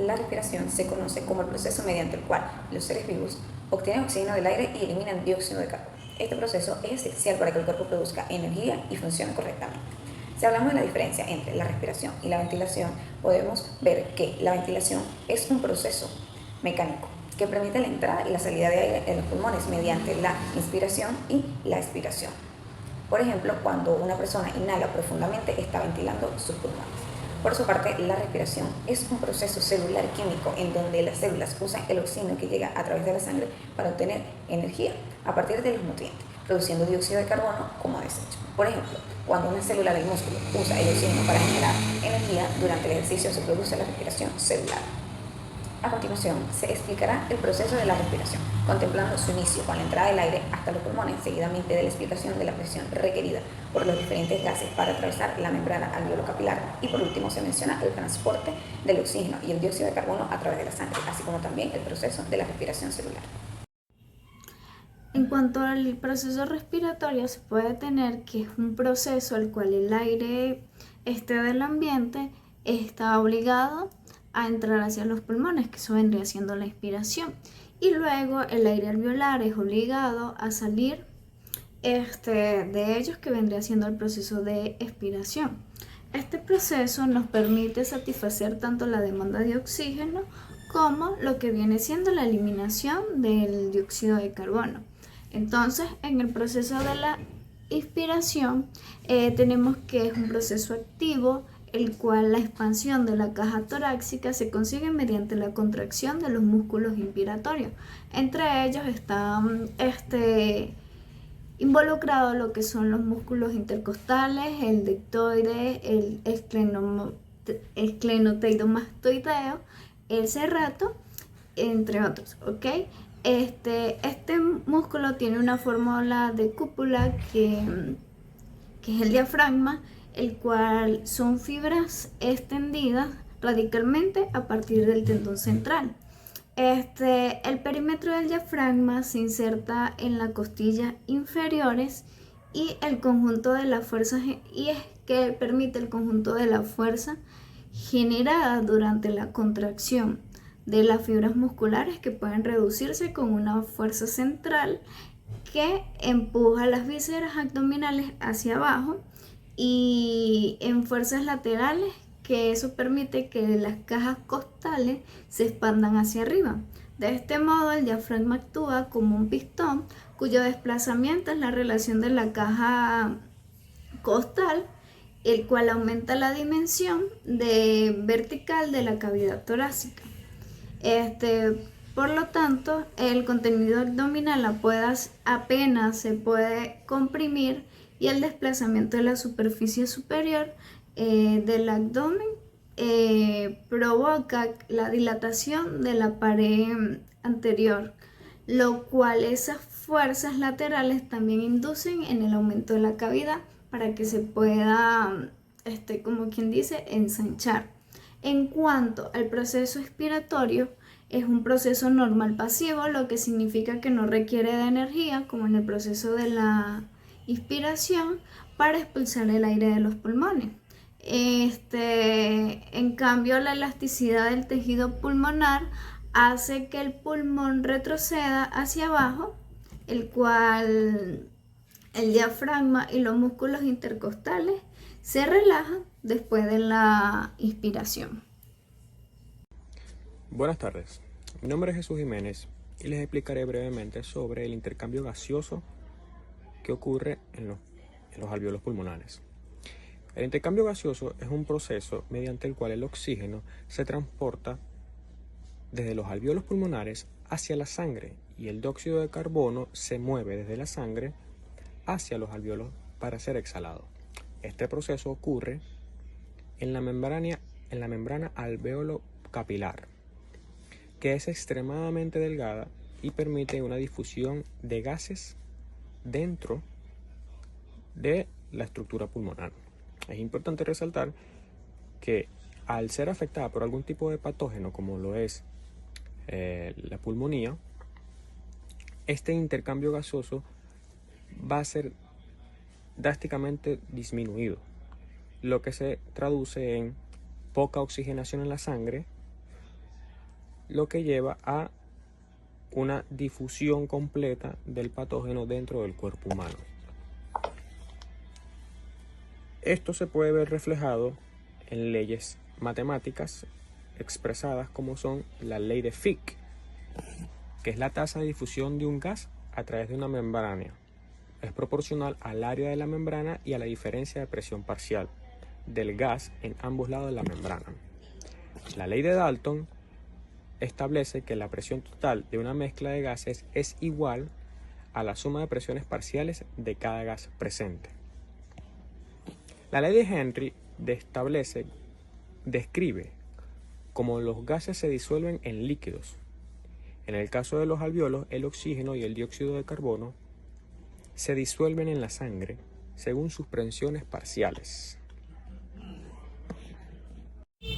La respiración se conoce como el proceso mediante el cual los seres vivos obtienen oxígeno del aire y eliminan dióxido de carbono. Este proceso es esencial para que el cuerpo produzca energía y funcione correctamente. Si hablamos de la diferencia entre la respiración y la ventilación, podemos ver que la ventilación es un proceso mecánico que permite la entrada y la salida de aire en los pulmones mediante la inspiración y la expiración. Por ejemplo, cuando una persona inhala profundamente, está ventilando sus pulmones. Por su parte, la respiración es un proceso celular químico en donde las células usan el oxígeno que llega a través de la sangre para obtener energía a partir de los nutrientes, produciendo dióxido de carbono como desecho. Por ejemplo, cuando una célula del músculo usa el oxígeno para generar energía, durante el ejercicio se produce la respiración celular. A continuación, se explicará el proceso de la respiración, contemplando su inicio con la entrada del aire hasta los pulmones, seguidamente de la explicación de la presión requerida por los diferentes gases para atravesar la membrana alveolo-capilar, y por último se menciona el transporte del oxígeno y el dióxido de carbono a través de la sangre, así como también el proceso de la respiración celular. En cuanto al proceso respiratorio, se puede tener que es un proceso al cual el aire del ambiente está obligado a entrar hacia los pulmones, que eso vendría siendo la inspiración, y luego el aire alveolar es obligado a salir de ellos, que vendría siendo el proceso de expiración. Este proceso nos permite satisfacer tanto la demanda de oxígeno como lo que viene siendo la eliminación del dióxido de carbono. Entonces, en el proceso de la inspiración, tenemos que es un proceso activo, el cual la expansión de la caja torácica se consigue mediante la contracción de los músculos inspiratorios. Entre ellos están involucrados lo que son los músculos intercostales, el deltoide, el esclenoteidomastoideo, el serrato, entre otros, ¿ok? Este músculo tiene una fórmula de cúpula que es el diafragma, el cual son fibras extendidas radicalmente a partir del tendón central. El perímetro del diafragma se inserta en las costillas inferiores y el conjunto de las fuerzas, y es que permite el conjunto de la fuerza generada durante la contracción de las fibras musculares, que pueden reducirse con una fuerza central que empuja las vísceras abdominales hacia abajo, y en fuerzas laterales, que eso permite que las cajas costales se expandan hacia arriba. De este modo, el diafragma actúa como un pistón cuyo desplazamiento es la relación de la caja costal, el cual aumenta la dimensión vertical de la cavidad torácica. Por lo tanto, el contenido abdominal apenas se puede comprimir, y el desplazamiento de la superficie superior del abdomen provoca la dilatación de la pared anterior, lo cual esas fuerzas laterales también inducen en el aumento de la cavidad para que se pueda, como quien dice, ensanchar. En cuanto al proceso expiratorio, es un proceso normal pasivo, lo que significa que no requiere de energía, como en el proceso de la inspiración, para expulsar el aire de los pulmones. En cambio, la elasticidad del tejido pulmonar hace que el pulmón retroceda hacia abajo, el cual el diafragma y los músculos intercostales se relajan después de la inspiración. Buenas tardes, mi nombre es Jesús Jiménez y les explicaré brevemente sobre el intercambio gaseoso que ocurre en los alvéolos pulmonares. El intercambio gaseoso es un proceso mediante el cual el oxígeno se transporta desde los alvéolos pulmonares hacia la sangre, y el dióxido de carbono se mueve desde la sangre hacia los alvéolos para ser exhalado. Este proceso ocurre en la membrana alveolo-capilar, que es extremadamente delgada y permite una difusión de gases dentro de la estructura pulmonar. Es importante resaltar que al ser afectada por algún tipo de patógeno, como lo es la pulmonía, este intercambio gaseoso va a ser drásticamente disminuido, lo que se traduce en poca oxigenación en la sangre lo que lleva a una difusión completa del patógeno dentro del cuerpo humano. Esto se puede ver reflejado en leyes matemáticas expresadas como son la ley de Fick, que es la tasa de difusión de un gas a través de una membrana. Es proporcional al área de la membrana y a la diferencia de presión parcial del gas en ambos lados de la membrana. La ley de Dalton establece que la presión total de una mezcla de gases es igual a la suma de presiones parciales de cada gas presente. La ley de Henry describe cómo los gases se disuelven en líquidos. En el caso de los alvéolos, el oxígeno y el dióxido de carbono se disuelven en la sangre según sus presiones parciales.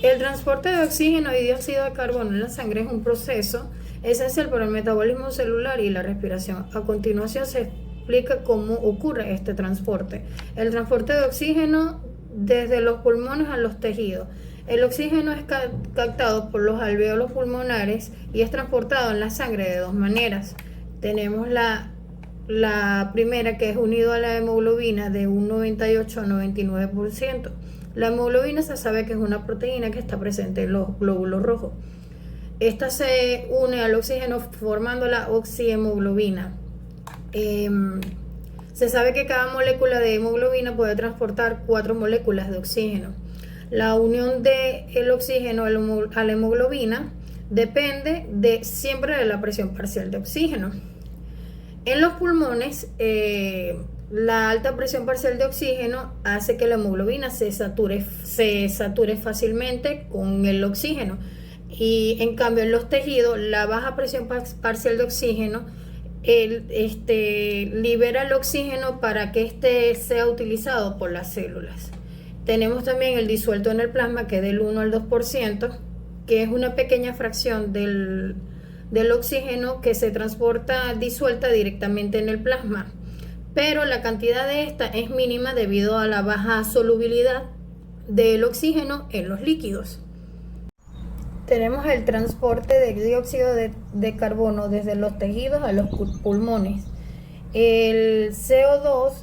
El transporte de oxígeno y dióxido de carbono en la sangre es un proceso esencial para el metabolismo celular y la respiración. A continuación se explica cómo ocurre este transporte. El transporte de oxígeno desde los pulmones a los tejidos. El oxígeno es captado por los alvéolos pulmonares y es transportado en la sangre de dos maneras. Tenemos la primera, que es unido a la hemoglobina de un 98 a 99%. La hemoglobina se sabe que es una proteína que está presente en los glóbulos rojos. Esta se une al oxígeno formando la oxihemoglobina. Se sabe que cada molécula de hemoglobina puede transportar 4 moléculas de oxígeno. La unión del oxígeno a la hemoglobina depende siempre de la presión parcial de oxígeno. En los pulmones, la alta presión parcial de oxígeno hace que la hemoglobina se sature fácilmente con el oxígeno. Y en cambio en los tejidos, la baja presión parcial de oxígeno libera el oxígeno para que éste sea utilizado por las células. Tenemos también el disuelto en el plasma, que es del 1 al 2%, que es una pequeña fracción del oxígeno que se transporta disuelta directamente en el plasma, pero la cantidad de esta es mínima debido a la baja solubilidad del oxígeno en los líquidos. Tenemos el transporte de dióxido de carbono desde los tejidos a los pulmones. El CO2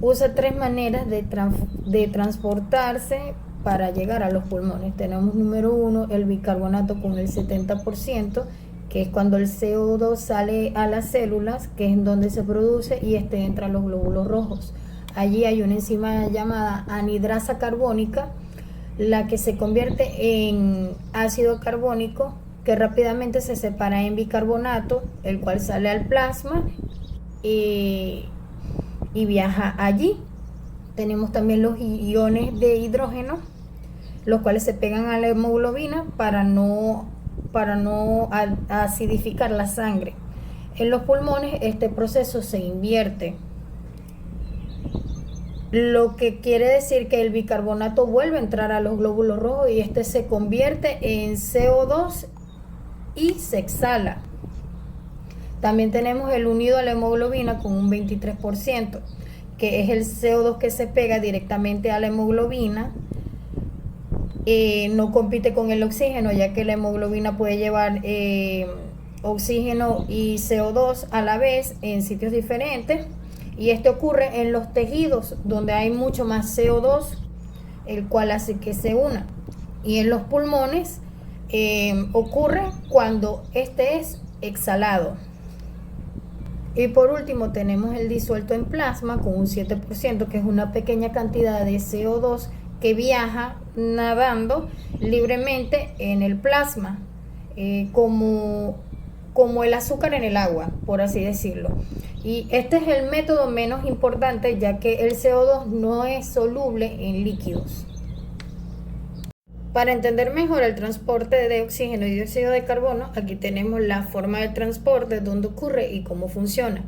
usa 3 maneras de transportarse para llegar a los pulmones. Tenemos número 1, el bicarbonato con el 70%, que es cuando el CO2 sale a las células, que es en donde se produce y entra a los glóbulos rojos. Allí hay una enzima llamada anhidrasa carbónica, la que se convierte en ácido carbónico, que rápidamente se separa en bicarbonato, el cual sale al plasma y viaja allí. Tenemos también los iones de hidrógeno, los cuales se pegan a la hemoglobina para no acidificar la sangre. En los pulmones este proceso se invierte, lo que quiere decir que el bicarbonato vuelve a entrar a los glóbulos rojos y se convierte en CO2 y se exhala. También tenemos el unido a la hemoglobina con un 23%, que es el CO2 que se pega directamente a la hemoglobina. No compite con el oxígeno, ya que la hemoglobina puede llevar oxígeno y CO2 a la vez en sitios diferentes, y esto ocurre en los tejidos donde hay mucho más CO2, el cual hace que se una, y en los pulmones ocurre cuando este es exhalado. Y por último tenemos el disuelto en plasma con un 7%, que es una pequeña cantidad de CO2 que viaja nadando libremente en el plasma, como el azúcar en el agua, por así decirlo. Y este es el método menos importante, ya que el CO2 no es soluble en líquidos. Para entender mejor el transporte de oxígeno y dióxido de carbono, aquí tenemos la forma de transporte, dónde ocurre y cómo funciona.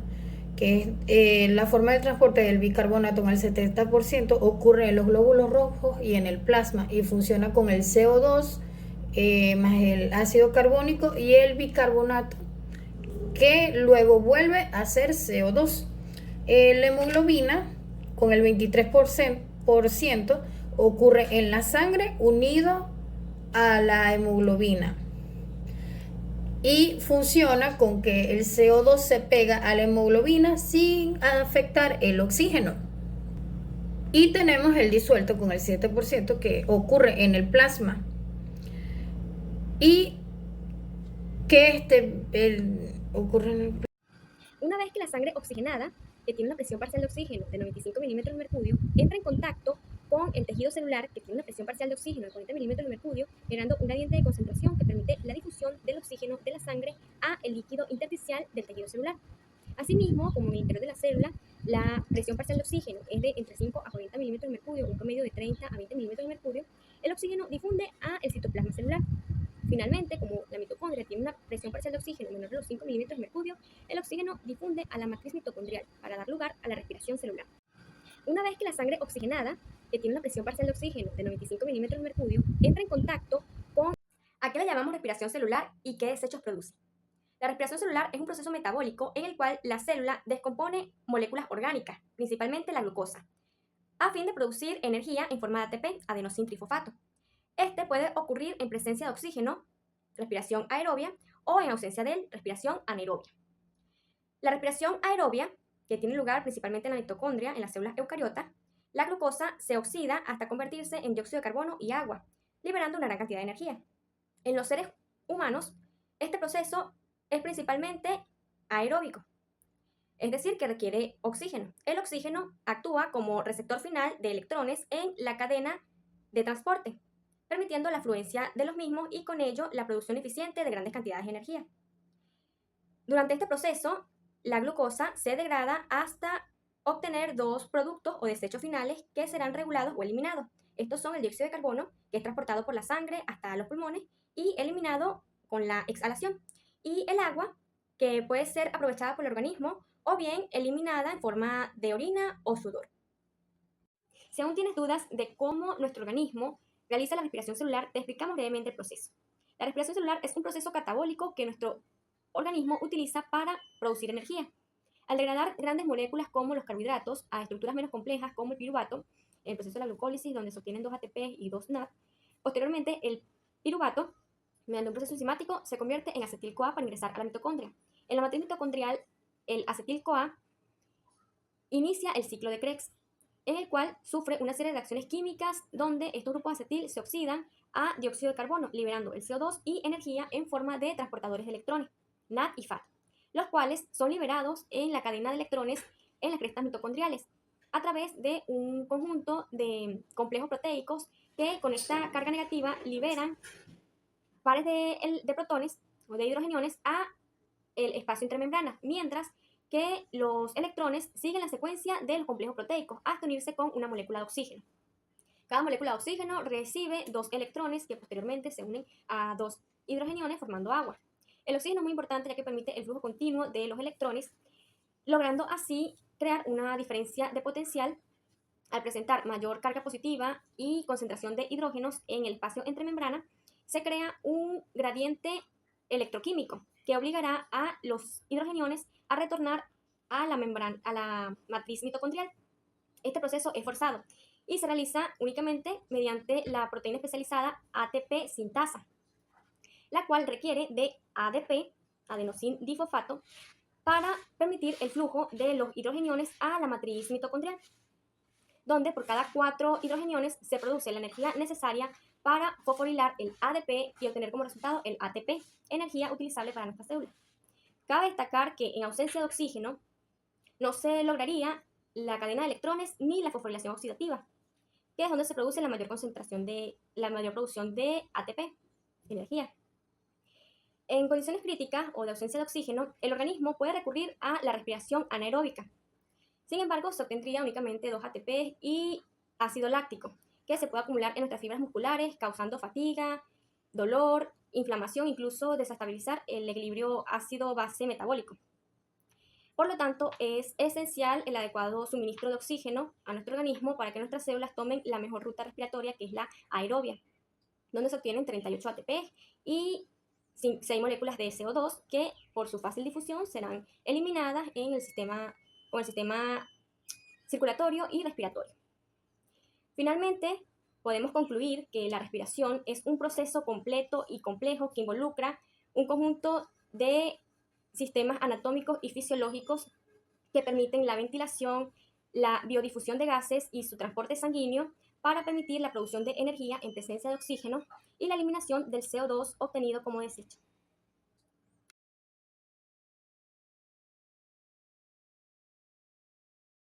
Que es la forma de transporte del bicarbonato en el 70% ocurre en los glóbulos rojos y en el plasma, y funciona con el CO2 más el ácido carbónico y el bicarbonato, que luego vuelve a ser CO2. La hemoglobina con el 23% ocurre en la sangre unido a la hemoglobina. Y funciona con que el CO2 se pega a la hemoglobina sin afectar el oxígeno. Y tenemos el disuelto con el 7% que ocurre en el plasma. Y que ocurre en el plasma. Una vez que la sangre oxigenada, que tiene una presión parcial de oxígeno de 95 milímetros de mercurio, entra en contacto con el tejido celular, que tiene una presión parcial de oxígeno de 40 milímetros de mercurio, generando un gradiente de concentración que permite la difusión del oxígeno de la sangre a el líquido intersticial del tejido celular. Asimismo, como en el interior de la célula, la presión parcial de oxígeno es de entre 5 a 40 milímetros de mercurio, un promedio de 30 a 20 milímetros de mercurio, el oxígeno difunde a el citoplasma celular. Finalmente, como la mitocondria tiene una presión parcial de oxígeno menor de los 5 milímetros de mercurio, el oxígeno difunde a la matriz mitocondrial para dar lugar a la respiración celular. Una vez que la sangre oxigenada, que tiene una presión parcial de oxígeno de 95 milímetros de mercurio, entra en contacto con... ¿A qué le llamamos respiración celular y qué desechos produce? La respiración celular es un proceso metabólico en el cual la célula descompone moléculas orgánicas, principalmente la glucosa, a fin de producir energía en forma de ATP, adenosín-trifosfato. Este puede ocurrir en presencia de oxígeno, respiración aerobia, o en ausencia de él, respiración anaerobia. La respiración aerobia, que tiene lugar principalmente en la mitocondria, en las células eucariotas, la glucosa se oxida hasta convertirse en dióxido de carbono y agua, liberando una gran cantidad de energía. En los seres humanos, este proceso es principalmente aeróbico, es decir, que requiere oxígeno. El oxígeno actúa como receptor final de electrones en la cadena de transporte, permitiendo la fluencia de los mismos y con ello la producción eficiente de grandes cantidades de energía. Durante este proceso, la glucosa se degrada hasta obtener dos productos o desechos finales que serán regulados o eliminados. Estos son el dióxido de carbono, que es transportado por la sangre hasta los pulmones y eliminado con la exhalación, y el agua, que puede ser aprovechada por el organismo o bien eliminada en forma de orina o sudor. Si aún tienes dudas de cómo nuestro organismo realiza la respiración celular, te explicamos brevemente el proceso. La respiración celular es un proceso catabólico que nuestro organismo utiliza para producir energía. Al degradar grandes moléculas como los carbohidratos a estructuras menos complejas como el piruvato, en el proceso de la glucólisis, donde se obtienen 2 ATP y 2 NAD, posteriormente el piruvato, mediante un proceso enzimático, se convierte en acetil-CoA para ingresar a la mitocondria. En la matriz mitocondrial, el acetil-CoA inicia el ciclo de Krebs, en el cual sufre una serie de reacciones químicas donde estos grupos de acetil se oxidan a dióxido de carbono, liberando el CO2 y energía en forma de transportadores de electrones, NAD y FAD, los cuales son liberados en la cadena de electrones en las crestas mitocondriales a través de un conjunto de complejos proteicos que con esta carga negativa liberan pares de protones o de hidrogeniones a el espacio entre membranas, mientras que los electrones siguen la secuencia de los complejos proteicos hasta unirse con una molécula de oxígeno. Cada molécula de oxígeno recibe 2 electrones que posteriormente se unen a 2 hidrogeniones formando agua. El oxígeno es muy importante ya que permite el flujo continuo de los electrones, logrando así crear una diferencia de potencial. Al presentar mayor carga positiva y concentración de hidrógenos en el espacio entre membranas, se crea un gradiente electroquímico que obligará a los hidrogeniones a retornar a la membrana, a la matriz mitocondrial. Este proceso es forzado y se realiza únicamente mediante la proteína especializada ATP sintasa, la cual requiere de ADP, adenosín-difosfato, para permitir el flujo de los hidrogeniones a la matriz mitocondrial, donde por cada 4 hidrogeniones se produce la energía necesaria para fosforilar el ADP y obtener como resultado el ATP, energía utilizable para nuestras células. Cabe destacar que en ausencia de oxígeno no se lograría la cadena de electrones ni la fosforilación oxidativa, que es donde se produce la mayor concentración la mayor producción de ATP, energía. En condiciones críticas o de ausencia de oxígeno, el organismo puede recurrir a la respiración anaeróbica. Sin embargo, se obtendría únicamente 2 ATP y ácido láctico, que se puede acumular en nuestras fibras musculares, causando fatiga, dolor, inflamación, incluso desestabilizar el equilibrio ácido-base metabólico. Por lo tanto, es esencial el adecuado suministro de oxígeno a nuestro organismo para que nuestras células tomen la mejor ruta respiratoria, que es la aerobia, donde se obtienen 38 ATP y 6 moléculas de CO2 que, por su fácil difusión, serán eliminadas en el sistema circulatorio y respiratorio. Finalmente, podemos concluir que la respiración es un proceso completo y complejo que involucra un conjunto de sistemas anatómicos y fisiológicos que permiten la ventilación, la biodifusión de gases y su transporte sanguíneo para permitir la producción de energía en presencia de oxígeno y la eliminación del CO2 obtenido como desecho.